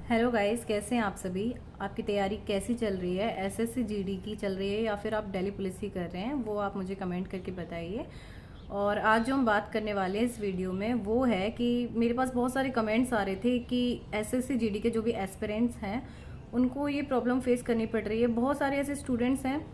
Hello guys, कैसे हैं आप सभी। आपकी तैयारी कैसी चल रही है? एसएससी जीडी की चल रही है या फिर आप दिल्ली पुलिस की कर रहे हैं, वो आप मुझे कमेंट करके बताइए। और आज जो हम बात करने वाले हैं इस वीडियो में वो है कि मेरे पास बहुत सारे कमेंट्स आ रहे थे कि एसएससी जीडी के जो भी एस्पिरेंट्स हैं उनको ये प्रॉब्लम फेस करनी पड़ रही है। बहुत सारे ऐसे स्टूडेंट्स हैं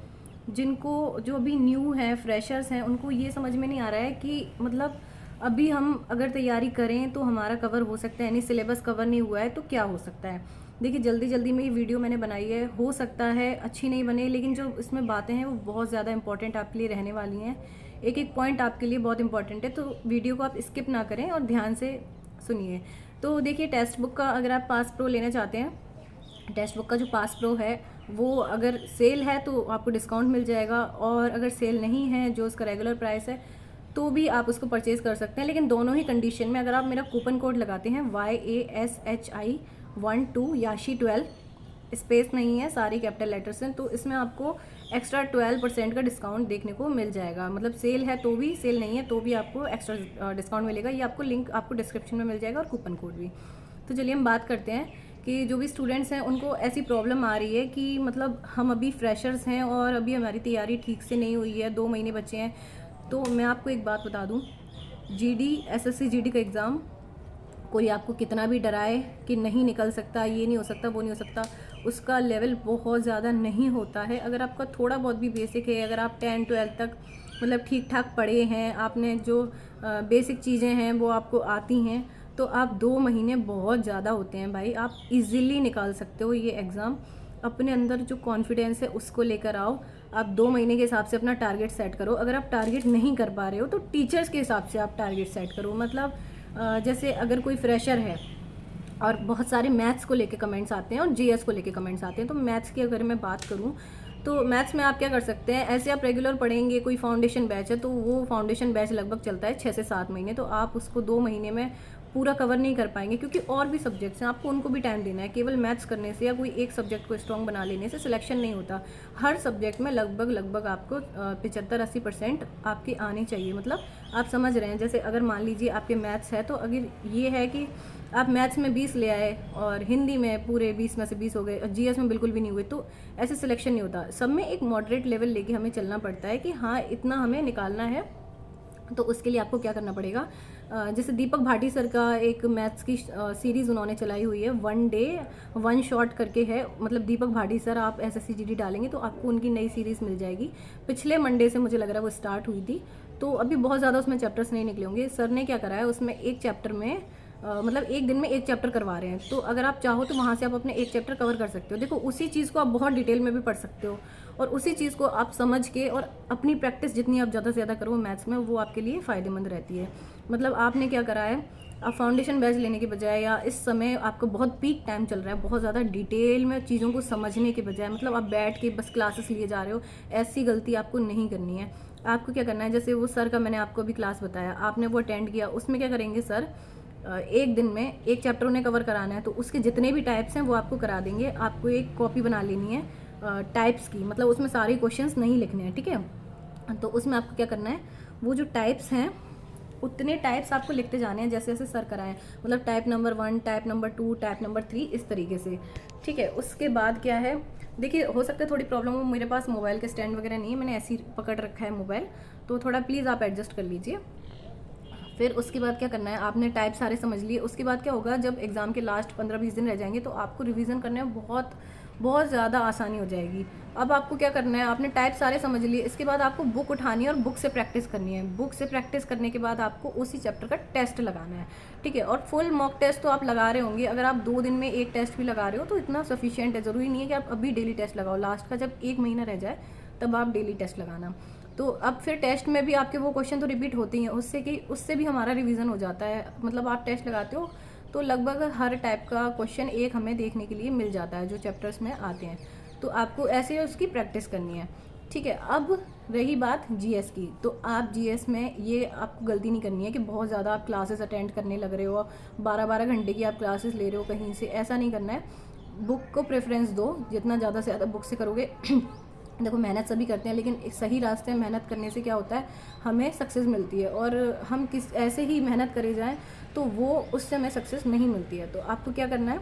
जिनको, जो अभी न्यू हैं, फ्रेशर्स हैं, उनको ये समझ में नहीं आ रहा है कि मतलब अभी हम अगर तैयारी करें तो हमारा कवर हो सकता है, यानी सिलेबस कवर नहीं हुआ है तो क्या हो सकता है। देखिए, जल्दी जल्दी में ये वीडियो मैंने बनाई है, हो सकता है अच्छी नहीं बने, लेकिन जो इसमें बातें हैं वो बहुत ज़्यादा इंपॉर्टेंट आपके लिए रहने वाली हैं। एक एक पॉइंट आपके लिए बहुत इंपॉर्टेंट है, तो वीडियो को आप स्किप ना करें और ध्यान से सुनिए। तो देखिए, टेक्स्ट बुक का अगर आप पास प्रो लेना चाहते हैं, टेक्स्ट बुक का जो पास प्रो है वो अगर सेल है तो आपको डिस्काउंट मिल जाएगा, और अगर सेल नहीं है, जो उसका रेगुलर प्राइस है, तो भी आप उसको परचेज़ कर सकते हैं। लेकिन दोनों ही कंडीशन में अगर आप मेरा कूपन कोड लगाते हैं YASHI12 याशी12, स्पेस नहीं है, सारी कैपिटल लेटर्स हैं, तो इसमें आपको एक्स्ट्रा 12% का डिस्काउंट देखने को मिल जाएगा। मतलब सेल है तो भी, सेल नहीं है तो भी आपको एक्स्ट्रा डिस्काउंट मिलेगा। ये आपको लिंक आपको डिस्क्रिप्शन में मिल जाएगा और कूपन कोड भी। तो चलिए हम बात करते हैं कि जो भी स्टूडेंट्स हैं उनको ऐसी प्रॉब्लम आ रही है कि मतलब हम अभी फ्रेशर्स हैं और अभी हमारी तैयारी ठीक से नहीं हुई है, 2 महीने बचे हैं। तो मैं आपको एक बात बता दूं, जीडी एसएससी जीडी का एग्ज़ाम कोई आपको कितना भी डराए कि नहीं निकल सकता, ये नहीं हो सकता, वो नहीं हो सकता, उसका लेवल बहुत ज़्यादा नहीं होता है। अगर आपका थोड़ा बहुत भी बेसिक है, अगर आप 10-12 तक मतलब ठीक ठाक पढ़े हैं, आपने जो बेसिक चीज़ें हैं वो आपको आती हैं, तो आप 2 महीने बहुत ज़्यादा होते हैं भाई, आप इजीली निकाल सकते हो ये एग्ज़ाम। अपने अंदर जो कॉन्फिडेंस है उसको लेकर आओ। आप 2 महीने के हिसाब से अपना टारगेट सेट करो। अगर आप टारगेट नहीं कर पा रहे हो तो टीचर्स के हिसाब से आप टारगेट सेट करो। मतलब जैसे अगर कोई फ्रेशर है और बहुत सारे मैथ्स को लेके कमेंट्स आते हैं और जीएस को लेके कमेंट्स आते हैं, तो मैथ्स की अगर मैं बात करूं तो मैथ्स में आप क्या कर सकते हैं, ऐसे आप रेगुलर पढ़ेंगे। कोई फाउंडेशन बैच है तो वो फाउंडेशन बैच लगभग चलता है 6 से 7 महीने, तो आप उसको 2 महीने में पूरा कवर नहीं कर पाएंगे, क्योंकि और भी सब्जेक्ट्स हैं, आपको उनको भी टाइम देना है। केवल मैथ्स करने से या कोई एक सब्जेक्ट को स्ट्रॉन्ग बना लेने से सिलेक्शन नहीं होता। हर सब्जेक्ट में लगभग लगभग आपको 75-80% आपकी आनी चाहिए। मतलब आप समझ रहे हैं, जैसे अगर मान लीजिए आपके मैथ्स है, तो अगर ये है कि आप मैथ्स में 20 ले आए और हिंदी में पूरे 20 में से 20 हो गए और जीएस में बिल्कुल भी नहीं हुए, तो ऐसे सिलेक्शन नहीं होता। सब में एक मॉडरेट लेवल लेके हमें चलना पड़ता है कि हाँ, इतना हमें निकालना है। तो उसके लिए आपको क्या करना पड़ेगा, जैसे दीपक भाटी सर का एक मैथ्स की सीरीज़ उन्होंने चलाई हुई है, 1 डे 1 शॉट करके है। मतलब दीपक भाटी सर, आप एसएससी जीडी डालेंगे तो आपको उनकी नई सीरीज़ मिल जाएगी। पिछले मंडे से मुझे लग रहा है वो स्टार्ट हुई थी, तो अभी बहुत ज़्यादा उसमें चैप्टर्स नहीं निकले होंगे। सर ने क्या करा है, उसमें एक चैप्टर में मतलब एक दिन में एक चैप्टर करवा रहे हैं, तो अगर आप चाहो तो वहाँ से आप अपने एक चैप्टर कवर कर सकते हो। देखो, उसी चीज़ को आप बहुत डिटेल में भी पढ़ सकते हो, और उसी चीज़ को आप समझ के और अपनी प्रैक्टिस जितनी आप ज़्यादा से ज़्यादा करो मैथ्स में, वो आपके लिए फ़ायदेमंद रहती है। मतलब आपने क्या करा है, आप फाउंडेशन बैच लेने के बजाय, या इस समय आपको बहुत पीक टाइम चल रहा है, बहुत ज़्यादा डिटेल में चीज़ों को समझने के बजाय मतलब आप बैठ के बस क्लासेस लिए जा रहे हो, ऐसी गलती आपको नहीं करनी है। आपको क्या करना है, जैसे वो सर का मैंने आपको अभी क्लास बताया, आपने वो अटेंड किया, उसमें क्या करेंगे सर, एक दिन में एक चैप्टर उन्हें कवर कराना है, तो उसके जितने भी टाइप्स हैं वो आपको करा देंगे। आपको एक कॉपी बना लेनी है टाइप्स की, मतलब उसमें सारे क्वेश्चंस नहीं लिखने हैं, ठीक है। तो उसमें आपको क्या करना है, वो जो टाइप्स हैं उतने टाइप्स आपको लिखते जाने हैं जैसे जैसे सर कराएं। मतलब type number 1, type number 2, type number 3, इस तरीके से, ठीक है। उसके बाद क्या है, देखिए हो सकता है थोड़ी प्रॉब्लम हो, मेरे पास मोबाइल के स्टैंड वगैरह नहीं है, मैंने ऐसे ही पकड़ रखा है मोबाइल, तो थोड़ा प्लीज़ आप एडजस्ट कर लीजिए। फिर उसके बाद क्या करना है, आपने टाइप सारे समझ लिए। उसके बाद क्या होगा, जब एग्ज़ाम के लास्ट 15-20 दिन रह जाएंगे तो आपको रिवीजन करने में बहुत बहुत ज़्यादा आसानी हो जाएगी। अब आपको क्या करना है, आपने टाइप सारे समझ लिए, इसके बाद आपको बुक उठानी है और बुक से प्रैक्टिस करनी है। बुक से प्रैक्टिस करने के बाद आपको उसी चैप्टर का टेस्ट लगाना है, ठीक है। और फुल मॉक टेस्ट तो आप लगा रहे होंगे, अगर आप 2 दिन में एक टेस्ट भी लगा रहे हो तो इतना सफिशियंट है। ज़रूरी नहीं है कि आप अभी डेली टेस्ट लगाओ, लास्ट का जब 1 महीना रह जाए तब आप डेली टेस्ट लगाना। तो अब फिर टेस्ट में भी आपके वो क्वेश्चन तो रिपीट होते ही हैं, उससे भी हमारा रिवीजन हो जाता है। मतलब आप टेस्ट लगाते हो तो लगभग हर टाइप का क्वेश्चन एक हमें देखने के लिए मिल जाता है जो चैप्टर्स में आते हैं, तो आपको ऐसे उसकी प्रैक्टिस करनी है, ठीक है। अब रही बात जीएस की, तो आप जीएस में ये आपको गलती नहीं करनी है कि बहुत ज़्यादा आप क्लासेस अटेंड करने लग रहे हो, 12-12 घंटे की आप क्लासेस ले रहे हो कहीं से, ऐसा नहीं करना है। बुक को प्रेफरेंस दो, जितना ज़्यादा से ज़्यादा बुक से करोगे देखो, मेहनत सभी करते हैं, लेकिन एक सही रास्ते में मेहनत करने से क्या होता है, हमें सक्सेस मिलती है। और हम किस ऐसे ही मेहनत करे जाएं तो वो उससे हमें सक्सेस नहीं मिलती है। तो आपको क्या करना है,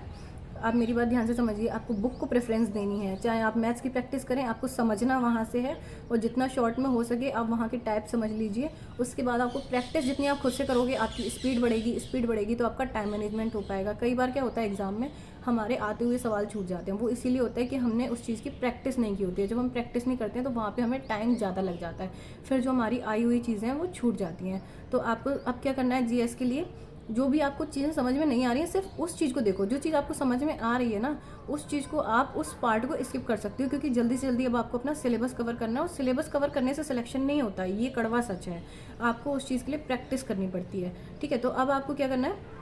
आप मेरी बात ध्यान से समझिए, आपको बुक को प्रेफरेंस देनी है। चाहे आप मैथ्स की प्रैक्टिस करें, आपको समझना वहाँ से है, और जितना शॉर्ट में हो सके आप वहाँ के टाइप समझ लीजिए। उसके बाद आपको प्रैक्टिस जितनी आप खुद से करोगे, आपकी स्पीड बढ़ेगी तो आपका टाइम मैनेजमेंट हो पाएगा। कई बार क्या होता है एग्जाम में हमारे आते हुए सवाल छूट जाते हैं, वो इसीलिए होता है कि हमने उस चीज़ की प्रैक्टिस नहीं की होती है। जब हम प्रैक्टिस नहीं करते हैं तो वहाँ पे हमें टाइम ज़्यादा लग जाता है, फिर जो हमारी आई हुई चीज़ें हैं वो छूट जाती हैं। तो आपको अब क्या करना है, जीएस के लिए जो भी आपको चीज़ें समझ में नहीं आ रही हैं, सिर्फ उस चीज़ को देखो। जो चीज़ आपको समझ में आ रही है ना, उस चीज़ को आप उस पार्ट को स्किप कर सकते हो, क्योंकि जल्दी से जल्दी अब आपको अपना सिलेबस कवर करना है, और सिलेबस कवर करने से सिलेक्शन नहीं होता, ये कड़वा सच है। आपको उस चीज़ के लिए प्रैक्टिस करनी पड़ती है। ठीक है, तो अब आपको क्या करना है,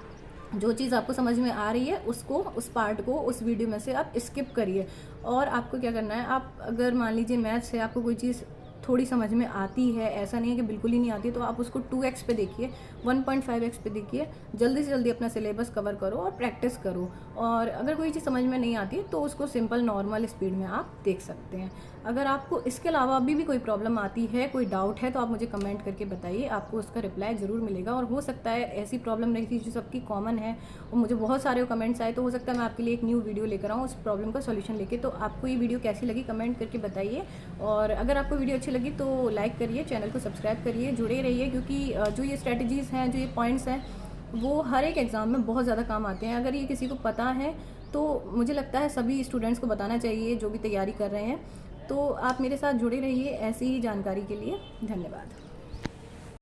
जो चीज़ आपको समझ में आ रही है उसको, उस पार्ट को उस वीडियो में से आप स्किप करिए। और आपको क्या करना है, आप अगर मान लीजिए मैथ्स से आपको कोई चीज़ थोड़ी समझ में आती है, ऐसा नहीं है कि बिल्कुल ही नहीं आती, तो आप उसको 2x पे देखिए, 1.5x पे देखिए। जल्दी से जल्दी अपना सिलेबस कवर करो और प्रैक्टिस करो। और अगर कोई चीज़ समझ में नहीं आती तो उसको सिंपल नॉर्मल स्पीड में आप देख सकते हैं। अगर आपको इसके अलावा अभी भी कोई प्रॉब्लम आती है, कोई डाउट है, तो आप मुझे कमेंट करके बताइए, आपको उसका रिप्लाई ज़रूर मिलेगा। और हो सकता है ऐसी प्रॉब्लम रही थी जो सबकी कॉमन है, और मुझे बहुत सारे कमेंट्स आए, तो हो सकता है मैं आपके लिए एक न्यू वीडियो लेकर आऊँ उस प्रॉब्लम का सॉल्यूशन लेके। तो आपको ये वीडियो कैसी लगी कमेंट करके बताइए। और अगर आपको वीडियो अच्छी लगी तो लाइक करिए, चैनल को सब्सक्राइब करिए, जुड़े रहिए, क्योंकि जो ये स्ट्रैटेजीज़ हैं, जो ये पॉइंट्स हैं, वो हर एक एग्ज़ाम में बहुत ज़्यादा काम आते हैं। अगर ये किसी को पता है तो मुझे लगता है सभी स्टूडेंट्स को बताना चाहिए जो भी तैयारी कर रहे हैं। तो आप मेरे साथ जुड़े रहिए ऐसी ही जानकारी के लिए। धन्यवाद।